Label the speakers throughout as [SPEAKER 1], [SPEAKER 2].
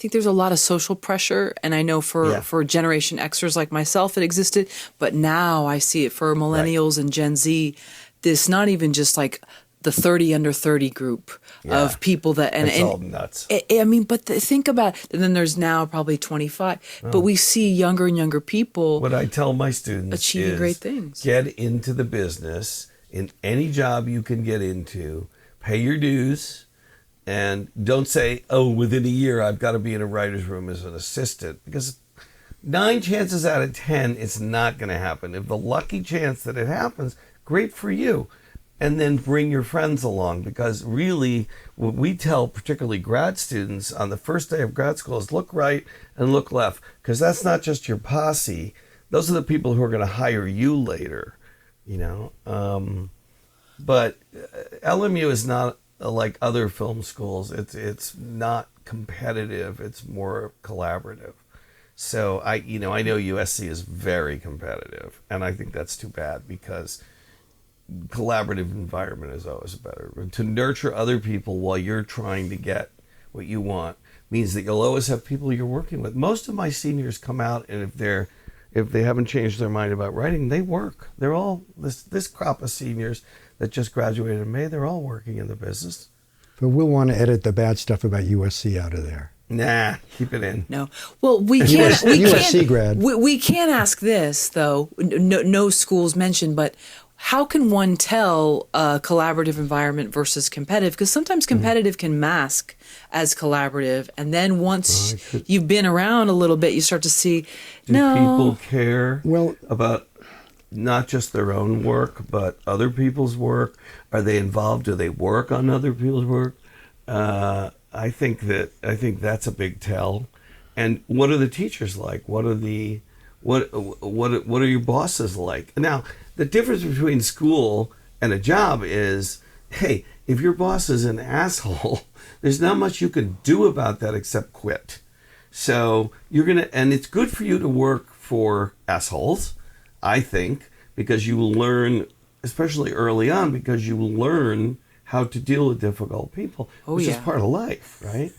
[SPEAKER 1] think there's a lot of social pressure, and I know for Generation Xers like myself it existed, but now I see it for millennials and Gen Z. This not even just like the 30 under 30 group of people that
[SPEAKER 2] it's all nuts.
[SPEAKER 1] I mean, but think about it. And then there's now probably 25, but we see younger and younger people.
[SPEAKER 2] What I tell my students
[SPEAKER 1] achieving
[SPEAKER 2] is
[SPEAKER 1] great things.
[SPEAKER 2] Get into the business in any job you can get into. Pay your dues, and don't say, "Oh, within a year I've got to be in a writer's room as an assistant," because 9 chances out of 10 it's not going to happen. If the lucky chance that it happens, great for you. And then bring your friends along, because really what we tell particularly grad students on the first day of grad school is look right and look left, because that's not just your posse. Those are the people who are going to hire you later, you know. But LMU is not like other film schools. It's not competitive. It's more collaborative. So I know USC is very competitive, and I think that's too bad, because collaborative environment is always better. To nurture other people while you're trying to get what you want means that you'll always have people you're working with. Most of my seniors come out, and if they haven't changed their mind about writing, they work. They're all this crop of seniors that just graduated in May. They're all working in the business.
[SPEAKER 3] But we'll want to edit the bad stuff about USC out of there.
[SPEAKER 2] Nah, keep it in.
[SPEAKER 1] No. Well, we can't.
[SPEAKER 3] USC grad.
[SPEAKER 1] We can't ask this though. No schools mentioned, but how can one tell a collaborative environment versus competitive? Because sometimes competitive can mask as collaborative, and then once you've been around a little bit, you start to see.
[SPEAKER 2] Do people care about not just their own work, but other people's work? Are they involved? Do they work on other people's work? I think that's a big tell. And what are the teachers like? What are your bosses like? Now, the difference between school and a job is, hey, if your boss is an asshole, there's not much you can do about that except quit. So and it's good for you to work for assholes, I think, because you will learn, especially early on, because you will learn how to deal with difficult people, which is part of life, right?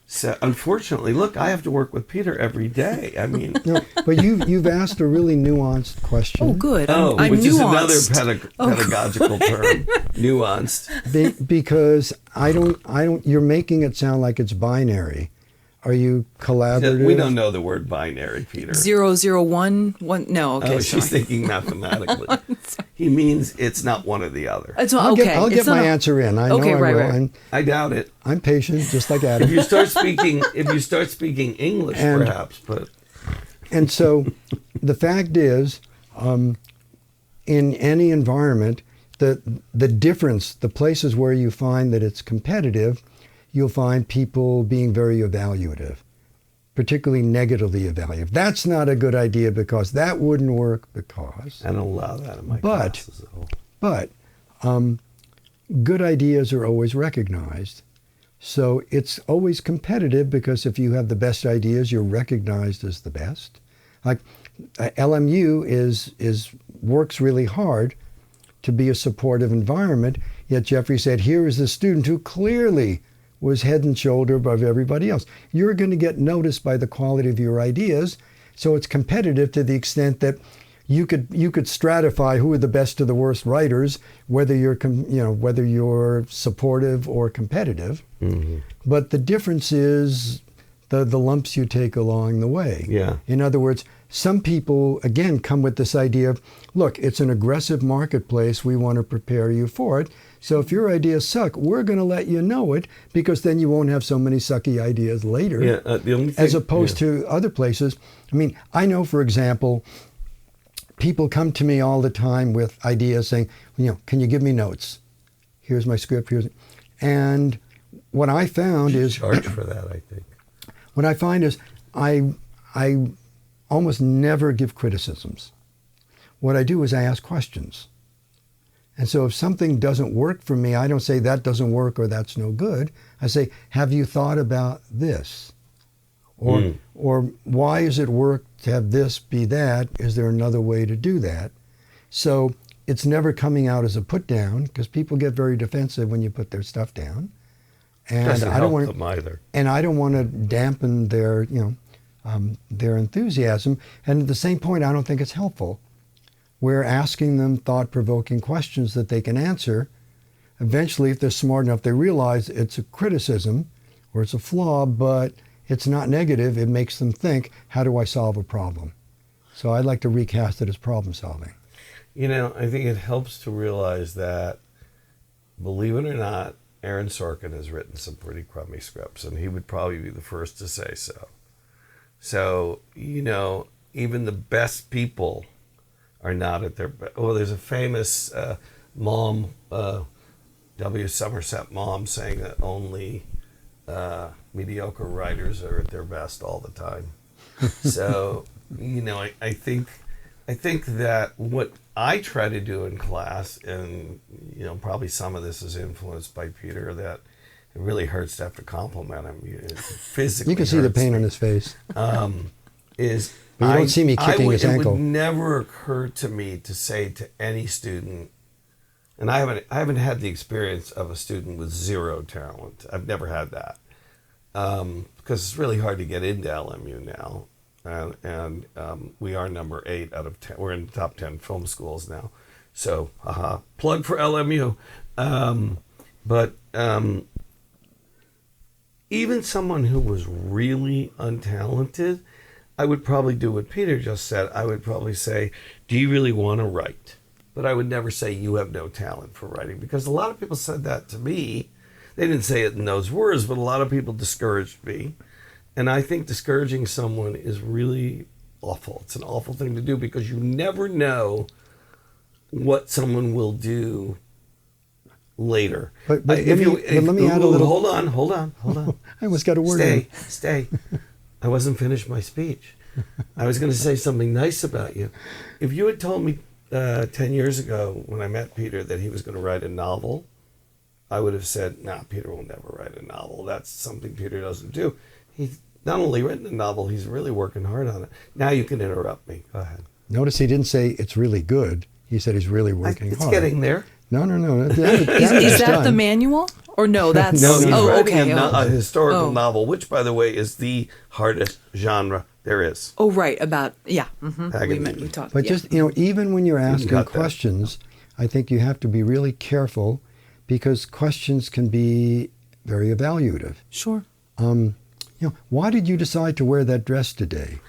[SPEAKER 2] So unfortunately, look, I have to work with Peter every day. I mean,
[SPEAKER 3] no, but you've asked a really nuanced question.
[SPEAKER 1] Oh, good. I'm
[SPEAKER 2] which
[SPEAKER 1] nuanced.
[SPEAKER 2] is another pedagogical term, nuanced.
[SPEAKER 3] Because I don't. You're making it sound like it's binary. Are you collaborative?
[SPEAKER 2] We don't know the word binary, Peter.
[SPEAKER 1] 0, 0, 1, 1. No, okay.
[SPEAKER 2] Oh, she's thinking mathematically. He means it's not one or the other.
[SPEAKER 3] I'll get my answer in. I know I will.
[SPEAKER 1] Right.
[SPEAKER 2] I doubt it.
[SPEAKER 3] I'm patient, just like Adam.
[SPEAKER 2] If you start speaking English, perhaps, but.
[SPEAKER 3] And so, the fact is, in any environment, the difference, the places where you find that it's competitive, you'll find people being very evaluative, particularly negatively evaluative. That's not a good idea because that wouldn't work because...
[SPEAKER 2] I don't allow that in my classes at all.
[SPEAKER 3] But good ideas are always recognized. So it's always competitive because if you have the best ideas, you're recognized as the best. Like LMU works really hard to be a supportive environment, yet Jeffrey said, here is the student who clearly was head and shoulder above everybody else. You're going to get noticed by the quality of your ideas, so it's competitive to the extent that you could stratify who are the best to the worst writers, whether you're supportive or competitive. Mm-hmm. But the difference is the lumps you take along the way.
[SPEAKER 2] Yeah.
[SPEAKER 3] In other words, some people, again, come with this idea of, look, it's an aggressive marketplace. We want to prepare you for it. So if your ideas suck, we're going to let you know it because then you won't have so many sucky ideas later.
[SPEAKER 2] Yeah, the only thing,
[SPEAKER 3] as opposed to other places. I mean, I know, for example, people come to me all the time with ideas saying, can you give me notes? Here's my script. And what I found is...
[SPEAKER 2] charge for that, I think.
[SPEAKER 3] What I find is I almost never give criticisms. What I do is I ask questions. And so if something doesn't work for me, I don't say that doesn't work or that's no good. I say, have you thought about this? Or why does it work to have this be that? Is there another way to do that? So it's never coming out as a put down because people get very defensive when you put their stuff down. And
[SPEAKER 2] Doesn't
[SPEAKER 3] I
[SPEAKER 2] help
[SPEAKER 3] don't want
[SPEAKER 2] them either.
[SPEAKER 3] and I don't want to dampen their their enthusiasm. And at the same point, I don't think it's helpful. We're asking them thought-provoking questions that they can answer. Eventually, if they're smart enough, they realize it's a criticism or it's a flaw, but it's not negative. It makes them think, how do I solve a problem? So I'd like to recast it as problem solving.
[SPEAKER 2] You know, I think it helps to realize that, believe it or not, Aaron Sorkin has written some pretty crummy scripts, and he would probably be the first to say so. So, you know, even the best people are not at their best. Oh, there's a famous mom, W. Somerset mom, saying that only mediocre writers are at their best all the time. So, you know, I think that what I try to do in class, and, you know, probably some of this is influenced by Peter, that it really hurts to have to compliment him. It physically
[SPEAKER 3] You can see the
[SPEAKER 2] hurts
[SPEAKER 3] pain
[SPEAKER 2] me.
[SPEAKER 3] on his face.
[SPEAKER 2] Is
[SPEAKER 3] But you don't see me kicking his ankle.
[SPEAKER 2] It would never occur to me to say to any student, and I haven't had the experience of a student with zero talent. I've never had that, because it's really hard to get into LMU now, and we are number 8 out of 10. We're in the top 10 film schools now, so plug for LMU. But even someone who was really untalented, I would probably do what Peter just said. I would probably say, do you really want to write? But I would never say you have no talent for writing, because a lot of people said that to me. They didn't say it in those words, but a lot of people discouraged me. And I think discouraging someone is really awful. It's an awful thing to do, because you never know what someone will do later.
[SPEAKER 3] But let me add a little.
[SPEAKER 2] Hold on.
[SPEAKER 3] I almost got a word in.
[SPEAKER 2] Stay. I wasn't finished my speech. I was going to say something nice about you. If you had told me 10 years ago when I met Peter that he was going to write a novel, I would have said, nah, Peter will never write a novel. That's something Peter doesn't do. He's not only written a novel, he's really working hard on it. Now you can interrupt me. Go ahead.
[SPEAKER 3] Notice he didn't say it's really good. He said he's really working hard.
[SPEAKER 2] It's getting there.
[SPEAKER 3] No.
[SPEAKER 1] Is that the manual? Or no, that's...
[SPEAKER 2] No, he's
[SPEAKER 1] oh,
[SPEAKER 2] writing
[SPEAKER 1] okay.
[SPEAKER 2] a historical novel, which, by the way, is the hardest genre there is.
[SPEAKER 1] Oh, right. About, yeah.
[SPEAKER 2] Mm-hmm.
[SPEAKER 1] We talked.
[SPEAKER 3] But
[SPEAKER 1] yeah.
[SPEAKER 3] just, even when you're asking
[SPEAKER 2] got that.
[SPEAKER 3] questions, I think you have to be really careful, because questions can be very evaluative.
[SPEAKER 1] Sure.
[SPEAKER 3] Why did you decide to wear that dress today?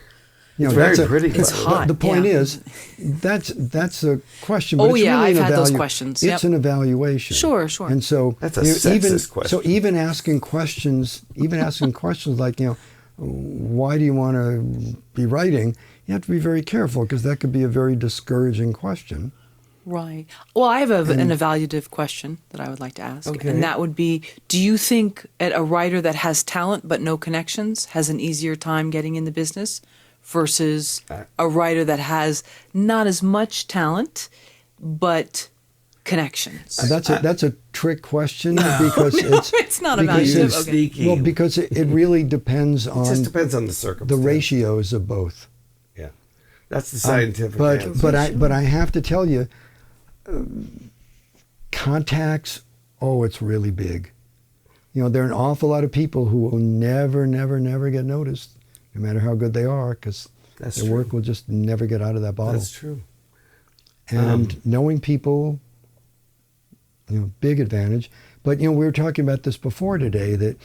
[SPEAKER 2] It's very pretty.
[SPEAKER 1] It's hot.
[SPEAKER 3] The point
[SPEAKER 1] yeah.
[SPEAKER 3] is, that's a question. But
[SPEAKER 1] Oh,
[SPEAKER 3] it's
[SPEAKER 1] yeah,
[SPEAKER 3] really
[SPEAKER 1] I've
[SPEAKER 3] an
[SPEAKER 1] had those questions.
[SPEAKER 3] It's an evaluation.
[SPEAKER 1] Sure.
[SPEAKER 3] And so
[SPEAKER 2] that's a sexist question.
[SPEAKER 3] So even asking questions like, why do you want to be writing? You have to be very careful, because that could be a very discouraging question.
[SPEAKER 1] Right. Well, I have an evaluative question that I would like to ask.
[SPEAKER 2] Okay.
[SPEAKER 1] And that would be, do you think a writer that has talent but no connections has an easier time getting in the business versus a writer that has not as much talent but connections?
[SPEAKER 3] That's a trick question, because
[SPEAKER 1] it's not
[SPEAKER 3] because
[SPEAKER 1] evaluative.
[SPEAKER 3] it's
[SPEAKER 1] Okay.
[SPEAKER 2] sneaky.
[SPEAKER 3] Well, because it really depends
[SPEAKER 2] It
[SPEAKER 3] on
[SPEAKER 2] just depends on the circumstance.
[SPEAKER 3] the ratios of both.
[SPEAKER 2] Yeah, that's the scientific
[SPEAKER 3] But
[SPEAKER 2] answer.
[SPEAKER 3] I have to tell you, contacts. Oh, it's really big. There are an awful lot of people who will never get noticed, no matter how good they are, because their work will just never get out of that bottle.
[SPEAKER 2] That's true.
[SPEAKER 3] And knowing people, big advantage. But we were talking about this before today, that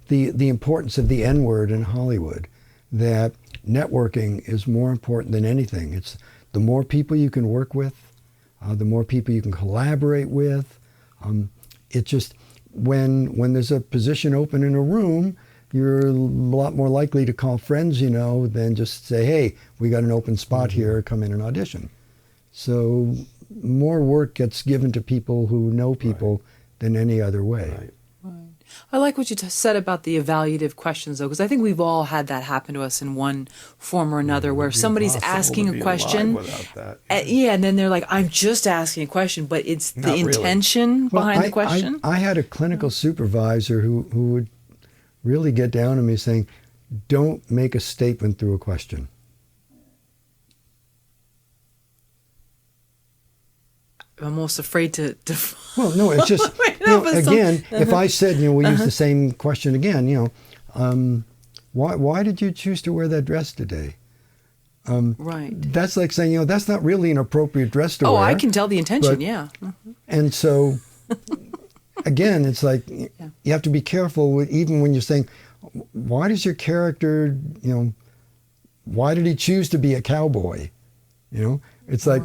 [SPEAKER 3] the importance of the N word in Hollywood, that networking is more important than anything. It's the more people you can work with, the more people you can collaborate with. It just, when there's a position open in a room, you're a lot more likely to call friends, than just say, hey, we got an open spot here, come in and audition. So more work gets given to people who know people than any other way.
[SPEAKER 2] Right.
[SPEAKER 1] I like what you said about the evaluative questions, though, because I think we've all had that happen to us in one form or another, where somebody's asking a question, and then they're like, I'm just asking a question, but it's the intention behind the question.
[SPEAKER 3] I had a clinical supervisor who would really get down on me saying, don't make a statement through a question.
[SPEAKER 1] almost afraid to
[SPEAKER 3] Well, no, it's just, again, if I said, we use the same question again, why did you choose to wear that dress today?
[SPEAKER 1] Right.
[SPEAKER 3] That's like saying, that's not really an appropriate dress to wear.
[SPEAKER 1] Oh, I can tell the intention,
[SPEAKER 3] but-
[SPEAKER 1] yeah.
[SPEAKER 3] And so, again, it's like you have to be careful even when you're saying, why does your character, why did he choose to be a cowboy? It's like,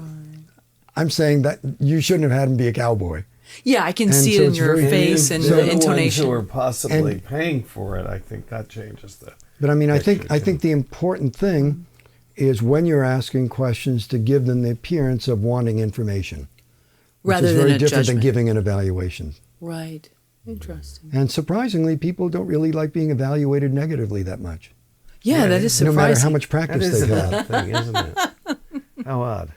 [SPEAKER 3] I'm saying that you shouldn't have had him be a cowboy.
[SPEAKER 1] Yeah, I can
[SPEAKER 3] And
[SPEAKER 1] see
[SPEAKER 3] so
[SPEAKER 1] it in
[SPEAKER 3] it's
[SPEAKER 1] your
[SPEAKER 3] very-
[SPEAKER 1] face and
[SPEAKER 2] So
[SPEAKER 1] the
[SPEAKER 2] the ones
[SPEAKER 1] intonation.
[SPEAKER 2] who are possibly paying for it, I think that changes the.
[SPEAKER 3] But I mean, I
[SPEAKER 2] picture,
[SPEAKER 3] think the important thing is when you're asking questions to give them the appearance of wanting information, which
[SPEAKER 1] Rather
[SPEAKER 3] is
[SPEAKER 1] than
[SPEAKER 3] very
[SPEAKER 1] a
[SPEAKER 3] different than
[SPEAKER 1] judgment.
[SPEAKER 3] giving an evaluation.
[SPEAKER 1] Right. Interesting.
[SPEAKER 3] And surprisingly, people don't really like being evaluated negatively that much,
[SPEAKER 1] Yeah, that is
[SPEAKER 3] no
[SPEAKER 1] surprising.
[SPEAKER 3] matter how much
[SPEAKER 2] That
[SPEAKER 3] practice
[SPEAKER 2] is
[SPEAKER 3] they
[SPEAKER 2] an
[SPEAKER 3] have.
[SPEAKER 2] odd thing, isn't it? How odd.